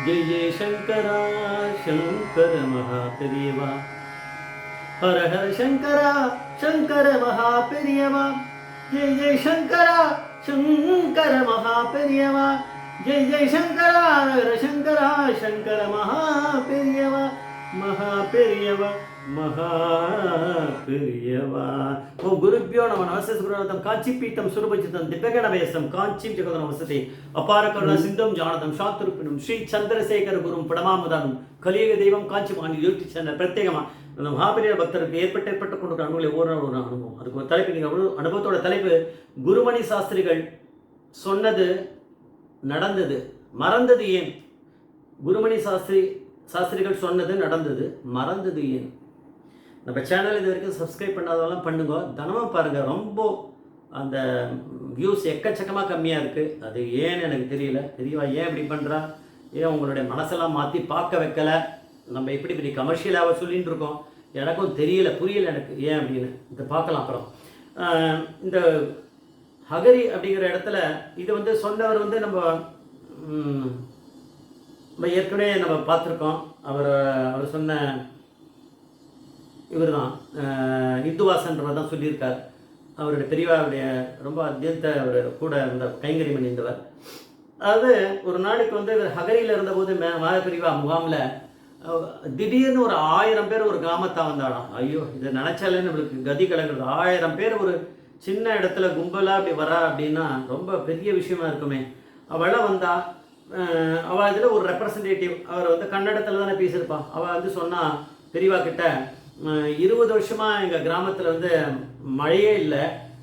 जय जय शंकरा शंकर महापेरियवा हर हर शंकरा शंकर महापेरियवा जय जय शंकरा शंकर महापेरियवा जय जय शंकरा हर शंकरा शंकर महापेरियवा महापेरियवा महापेरियवा ओम गुरुभ्यो नमः नमस्ते सुगुरुनाथं कांचीपीठं सुरभजितं दिव्यगणवेशं कांचीं जगदं वसति अपार करुणा सिंधुं जानदं शांतरूपिणं श्री चंद्रशेखर गुरुं प्रणमामदानं कलियुग தெய்வம் காஞ்சிமான் யூடியூப் சேனல் பிரத்யேகமாக அந்த மகாபெரிய பக்தருக்கு ஏற்பட்டு கொண்ட அனுபவங்களை ஒரு அனுபவம். அதுக்கு ஒரு தலைப்பு, நீங்கள் அனுபவத்தோட தலைப்பு குருமணி சாஸ்திரிகள் சொன்னது நடந்தது மறந்தது ஏன். குருமணி சாஸ்திரிகள் சொன்னது நடந்தது மறந்தது ஏன். நம்ம சேனல் இது வரைக்கும் சப்ஸ்கிரைப் பண்ணாதவெல்லாம் பண்ணுங்க, தினமும் பாருங்கள். ரொம்ப அந்த வியூஸ் எக்கச்சக்கமாக கம்மியாக இருக்குது. அது ஏன்னு எனக்கு தெரியல. தெரியவா ஏன் இப்படி பண்ணுறா? ஏன் உங்களுடைய மனசெல்லாம் மாற்றி பார்க்க வைக்கலை? நம்ம இப்படி கமர்ஷியலாக சொல்லிகிட்டு இருக்கோம். எனக்கும் தெரியல, புரியலை எனக்கு ஏன் அப்படின்னு. இதை பார்க்கலாம் அப்புறம். இந்த ஹகரி அப்படிங்கிற இடத்துல இது சொன்னவர் நம்ம ஏற்கனவே நம்ம பார்த்துருக்கோம். அவர் சொன்ன இவர் தான் இந்துவாசன்றவர் தான் சொல்லியிருக்கார். அவருடைய பெரியவாருடைய ரொம்ப அத்தியந்த அவர் கூட அந்த கைங்கறி மணிந்தவர். அதாவது ஒரு நாளைக்கு இவர் ஹகரியில் இருந்தபோது மாதப்பிரிவா முகாமில் திடீர்னு ஒரு 1000 பேர் ஒரு கிராமத்தை வந்தாலாம். ஐயோ, இதை நினச்சாலே நம்மளுக்கு கதி கலங்குறது. 1000 பேர் ஒரு சின்ன இடத்துல கும்பலாக அப்படி வரா அப்படின்னா ரொம்ப பெரிய விஷயமா இருக்குமே. அவளாம் வந்தா அவள் இதில் ஒரு ரெப்ரசன்டேட்டிவ், அவர் கன்னடத்தில் தானே பேசியிருப்பாள். அவள் சொன்னால் பெரியவா கிட்ட 20 வருஷமாக எங்கள் கிராமத்தில் மழையே இல்லை,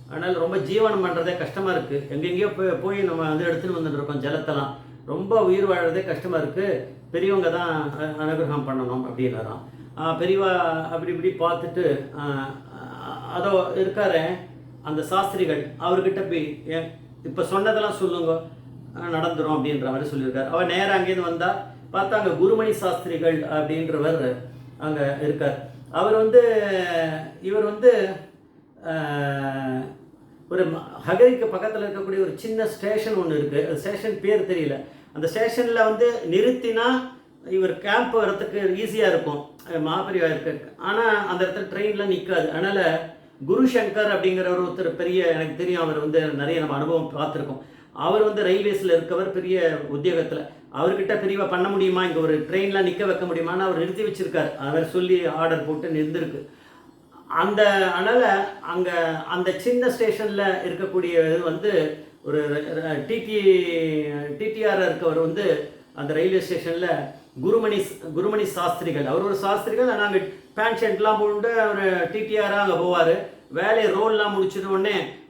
அதனால் ரொம்ப ஜீவனம் பண்ணுறதே கஷ்டமாக இருக்குது. எங்கெங்கேயோ போய் நம்ம எடுத்துன்னு வந்துட்டுருக்கோம். ஜலத்தெல்லாம் ரொம்ப உயிர் வாழறதே கஷ்டமாக இருக்குது. பெரியவங்க தான் அனுகிரகம் பண்ணணும் அப்படின்னாராம். பெரியவா இப்படி பார்த்துட்டு அதோ இருக்காரு அந்த சாஸ்திரிகள், அவர்கிட்ட போய் இப்போ சொன்னதெல்லாம் சொல்லுங்க, நடந்துரும் அப்படின்ற மாதிரி சொல்லியிருக்காரு. அவர் நேராக அங்கேருந்து வந்தால் பார்த்தா அங்கே குருமணி சாஸ்திரிகள் அப்படின்றவர் அங்கே இருக்கார். அவர் இவர் ஒரு ஹகரிக்கு பக்கத்தில் இருக்கக்கூடிய ஒரு சின்ன ஸ்டேஷன் ஒன்று இருக்குது. அந்த ஸ்டேஷன் பேர் தெரியல. அந்த ஸ்டேஷனில் நிறுத்தினா இவர் கேம்ப் வரத்துக்கு ஈஸியாக இருக்கும், மகாபெரிவா இருக்கு. ஆனால் அந்த இடத்துல ட்ரெயின்லாம் நிற்காது. அதனால் குருசங்கர் அப்படிங்கிறவர் ஒருத்தர் பெரிய, எனக்கு தெரியும், அவர் நிறைய நம்ம அனுபவம் பார்த்துருக்கோம். அவர் ரயில்வேஸில் இருக்கவர், பெரிய உத்தியோகத்தில். அவர்கிட்ட பெரியவா பண்ண முடியுமா, இங்கே ஒரு ட்ரெயின்லாம் நிற்க வைக்க முடியுமான்னு அவர் நிறுத்தி வச்சுருக்கார். அவர் சொல்லி ஆர்டர் போட்டு நிறுத்திருக்கு. அதனால் அங்கே அந்த சின்ன ஸ்டேஷனில் இருக்கக்கூடிய ஒரு டிடிஆர் இருக்கவர் அந்த ரயில்வே ஸ்டேஷனில் குருமணி சாஸ்திரிகள், அவர் ஒரு சாஸ்திரிகள். நாங்கள் பேண்ட் ஷர்ட்லாம் போட்டு அவர் டிடிஆராக அங்கே போவார். வேலையை ரோல்லாம் முடிச்சிட்டு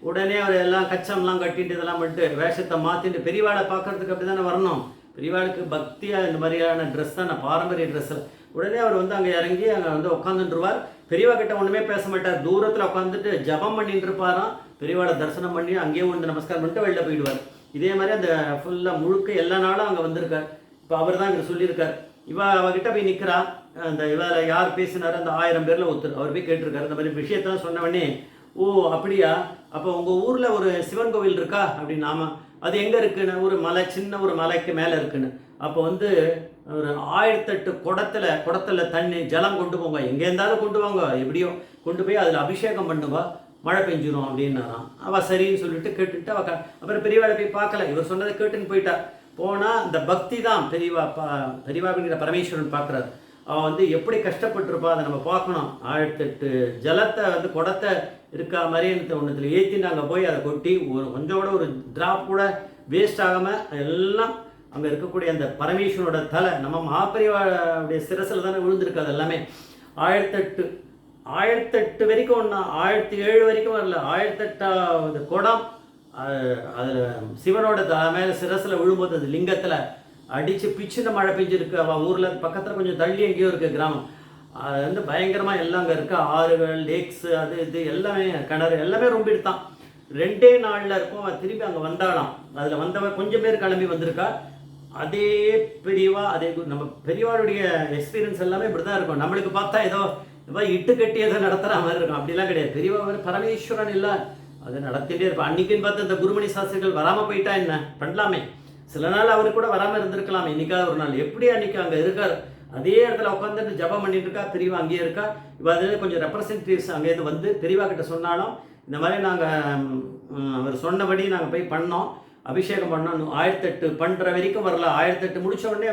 உடனே அவர் எல்லாம் கச்சம்லாம் கட்டிட்டு இதெல்லாம் பண்ணிட்டு வேஷத்தை மாற்றிட்டு பெரியவாளை பார்க்கறதுக்கு அப்படி தானே வரணும். பெரியவாளுக்கு பக்தியாக இந்த மாதிரியான ட்ரெஸ் தான், பாரம்பரிய ட்ரெஸ்ஸில். உடனே அவர் அங்கே இறங்கி அங்கே உட்காந்துட்டுருவார். பெரியவா கிட்ட ஒன்றுமே பேச மாட்டார். தூரத்தில் உட்காந்துட்டு ஜபம் பண்ணிட்டு இருப்பாராம். பெரியவாளை தரிசனம் பண்ணி அங்கேயே நமஸ்காரம் பண்ணிட்டு வெளில போயிடுவார். இதே மாதிரி அந்த ஃபுல்லாக முழுக்க எல்லா நாளும் அங்கே வந்திருக்கார். இப்போ அவர் தான் இங்கே சொல்லியிருக்கார். அவகிட்ட போய் நிற்கிறா. அந்த இவரை யார் பேசினார், அந்த 1000 பேரில் ஒருத்தர். அவர் போய் கேட்டிருக்காரு. இந்த மாதிரி விஷயத்தான் சொன்ன உடனே, ஓ அப்படியா, அப்போ உங்கள் ஊரில் ஒரு சிவன் கோவில் இருக்கா அப்படின்னு. ஆமாம். அது எங்கே இருக்குன்னு, ஒரு மலை, சின்ன ஒரு மலைக்கு மேலே இருக்குன்னு. அப்போ ஒரு 1008 குடத்தில் தண்ணி ஜலம் கொண்டு போங்க, எங்கே இருந்தாலும் கொண்டு வாங்க, எப்படியோ கொண்டு போய் அதில் அபிஷேகம் பண்ணுங்க, மழை பெஞ்சிரும் அப்படின்னாராம். அவள் சரின்னு சொல்லிட்டு கேட்டுட்டு அப்புறம் பெரியவாளை போய் பார்க்கல. இவர் சொன்னதை கேட்டுன்னு போயிட்டா. போனால் இந்த பக்தி தான் பெரியவா அப்படிங்கிற பரமேஸ்வரன் பார்க்குறாரு. அவள் எப்படி கஷ்டப்பட்டுருப்பா, அதை நம்ம பார்க்கணும். 1008 ஜலத்தை குடத்தை இருக்கா மாதிரி ஒன்றுத்தில் ஏற்றி நாங்கள் போய் அதை கொட்டி கொஞ்சம் கூட ஒரு ட்ராப் கூட வேஸ்ட் ஆகாமல் எல்லாம் அங்கே இருக்கக்கூடிய அந்த பரமேஸ்வரனோட தலை நம்ம மகாபெரிவாவுடைய சிரசில் தானே விழுந்திருக்கு. அது எல்லாமே 1008 வரைக்கும் ஒன்றா, 1007 வரைக்கும் வரல. 1008வது குடம் அதில் சிவனோட மேலே சிரசில் விழும்போது அது லிங்கத்தில் அடித்து பிச்சுன்னு மழை பெஞ்சிருக்கு. அவள் ஊரில் பக்கத்தில் கொஞ்சம் தள்ளி எங்கேயோ இருக்குது கிராமம். அது பயங்கரமாக எல்லாம் அங்கே இருக்குது. ஆறுகள், லேக்ஸு, அது இது எல்லாமே, கிணறு எல்லாமே ரொம்ப எடுத்தான். 2 நாளில் இருக்கும். அவள் திரும்பி அங்கே வந்தாலாம். அதில் வந்தவன் கொஞ்சம் பேர் கிளம்பி வந்திருக்கா. அதே பெரியவா, அதே நம்ம பெரியவாளுடைய எக்ஸ்பீரியன்ஸ் எல்லாமே இப்படி தான் இருக்கும். நம்மளுக்கு பார்த்தா ஏதோ இட்டு கட்டி ஏதோ நடத்துகிற மாதிரி இருக்கும். அப்படிலாம் கிடையாது. பெரியவா பரமேஸ்வரன் இல்லை, அதை நடத்திட்டே இருப்பான். அன்றைக்கின்னு பார்த்து அந்த குருமணி சாஸ்திரிகள் வராமல் போயிட்டா என்ன பண்ணலாமே. சில நாள் அவர் கூட வராமல் இருந்திருக்கலாம், இன்னைக்காவது ஒரு நாள். எப்படி அன்னைக்கு அங்கே இருக்கார், அதே இடத்துல உட்காந்துட்டு ஜபம் பண்ணிட்டு இருக்கா, பெரியவா அங்கேயே இருக்கா. இப்போ அதில் கொஞ்சம் ரெப்ரசன்டேட்டிவ்ஸ் அங்கேருந்து வந்து பெரியவா கிட்ட சொன்னாலும், இந்த மாதிரி நாங்கள் அவர் சொன்னபடி நாங்கள் போய் பண்ணோம், அபிஷேகம் பண்ணோம். 1008 பண்ணுற வரைக்கும் வரல. 1008 முடித்த உடனே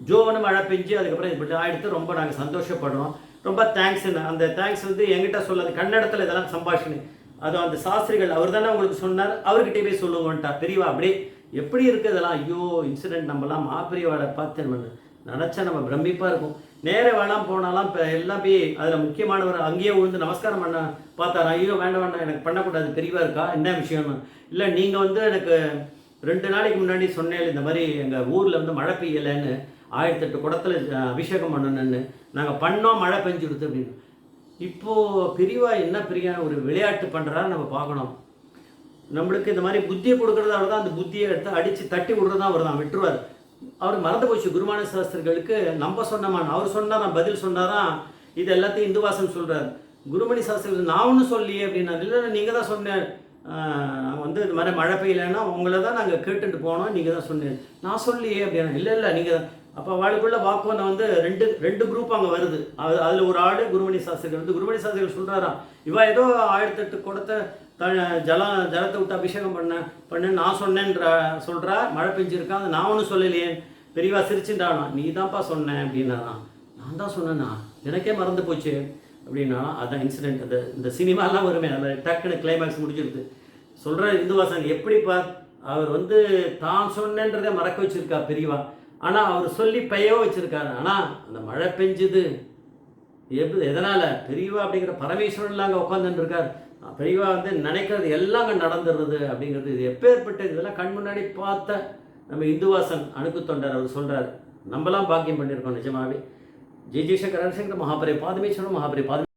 ஜோன்னு மழை பெஞ்சு அதுக்கப்புறம் இது பண்ணி ஆயிடுத்து. ரொம்ப நாங்கள் சந்தோஷப்படுறோம். ரொம்ப தேங்க்ஸ்ன்னு. அந்த தேங்க்ஸ் வந்து என்கிட்ட சொல்லாது, கன்னடத்தில் இதெல்லாம் சம்பாஷணை. அதுவும் அந்த சாஸ்திரிகள் அவர் தானே உங்களுக்கு சொன்னார், அவர்கிட்டே போய் சொல்லுங்கன்ட்டா பெரியவா. அப்படியே எப்படி இருக்குது இதெல்லாம். ஐயோ இன்சிடென்ட் நம்மலாம் மாப்பிரியவாட பார்த்து நினச்சா நம்ம பிரமிப்பாக இருக்கும். நேர வேணாம் போனாலாம் இப்போ எல்லாம் போய் அதில் முக்கியமானவர் அங்கேயே விழுந்து நமஸ்காரம் பண்ண பார்த்தாரா. ஐயோ வேண்டாம் வேண்டாம் எனக்கு பண்ணக்கூடாது, பெரியவா இருக்கா, என்ன விஷயம்னு. இல்லை நீங்கள் வந்து எனக்கு 2 நாளைக்கு முன்னாடி சொன்னேன் இந்த மாதிரி எங்கள் ஊரில் வந்து மழை பெய்யலைன்னு, 1008 குடத்தில் அபிஷேகம் பண்ணணுன்னு நாங்கள் பண்ணோம், மழை பெஞ்சுடுது அப்படின்னு. இப்போது பெரியவா என்ன பெரிய ஒரு விளையாட்டு பண்ணுறாரு நம்ம பார்க்கணும். நம்மளுக்கு இந்த மாதிரி புத்தியை கொடுக்குறத அவர் தான், அந்த புத்தியை எடுத்து அடித்து தட்டி விடுறதா அவர் தான் விட்டுருவார். அவர் மறந்து போச்சு. குருமானிய சாஸ்திரிகளுக்கு நம்ம சொன்னமான அவர் சொன்னார், நான் பதில் சொன்னாராம். இது எல்லாத்தையும் இந்துவாசன் சொல்கிறார். குருமணி சாஸ்திரிகள் நான் ஒன்றும் சொல்லியே அப்படின்னா, இல்லை நீங்கள் தான் சொன்னேன், வந்து இது மாதிரி மழை பெய்யலைன்னா உங்களை தான் நாங்கள் கேட்டுட்டு போனோம், நீங்கள் தான் சொன்னேன், நான் சொல்லியே அப்படின்னா. இல்லை நீங்கள் அப்போ அவளுக்குள்ள வாக்குவந்தம் வந்து ரெண்டு குரூப் அங்கே வருது. அதில் ஒரு ஆடு குருமணி சாஸ்திரிகள் வந்து குருமணி சாஸ்திரிகள் சொல்கிறாராம், இவா ஏதோ 1008 குடத்தை ஜலத்தை விட்டு அபிஷேகம் பண்ண நான் சொன்னேன்ற சொல்கிறா, மழை பெஞ்சிருக்கா, அது நான் ஒன்றும் சொல்லலையே. பெரியவா சிரிச்சுட்டானா, நீ தான்ப்பா சொன்னேன் அப்படின்னாராம். நான் தான் சொன்னேன்னா, எனக்கே மறந்து போச்சு அப்படின்னா. அதான் இன்சிடென்ட். இந்த சினிமாலாம் வருமே, அதில் டக்குன்னு கிளைமேக்ஸ் முடிஞ்சிருது. சொல்கிற இந்துவாசன் எப்படிப்பா அவர் வந்து தான் சொன்னேன்றதை மறக்க வச்சுருக்கா பெரியவா. ஆனால் அவர் சொல்லி பெய்யவோ வச்சுருக்காரு. ஆனால் அந்த மழை பெஞ்சுது எதனால், பெரியவா அப்படிங்கிற பரமேஸ்வரன்லாம் அங்கே உட்காந்துருக்கார். பெரியவா வந்து நினைக்கிறது எல்லாம் அங்கே நடந்துடுறது அப்படிங்கிறது. இது எப்பேற்பட்டது, இதெல்லாம் கண் முன்னாடி பார்த்த நம்ம இந்துவாசன் அணுக்கு தொண்டர் அவர் சொல்கிறார். நம்மலாம் பாக்கியம் பண்ணியிருக்கோம் நிஜமாவே. ஜெய் ஜெய்சங்கர் ஹரிசங்கர் மகாபரி பாதமேஸ்வரம் மகாபரி பாத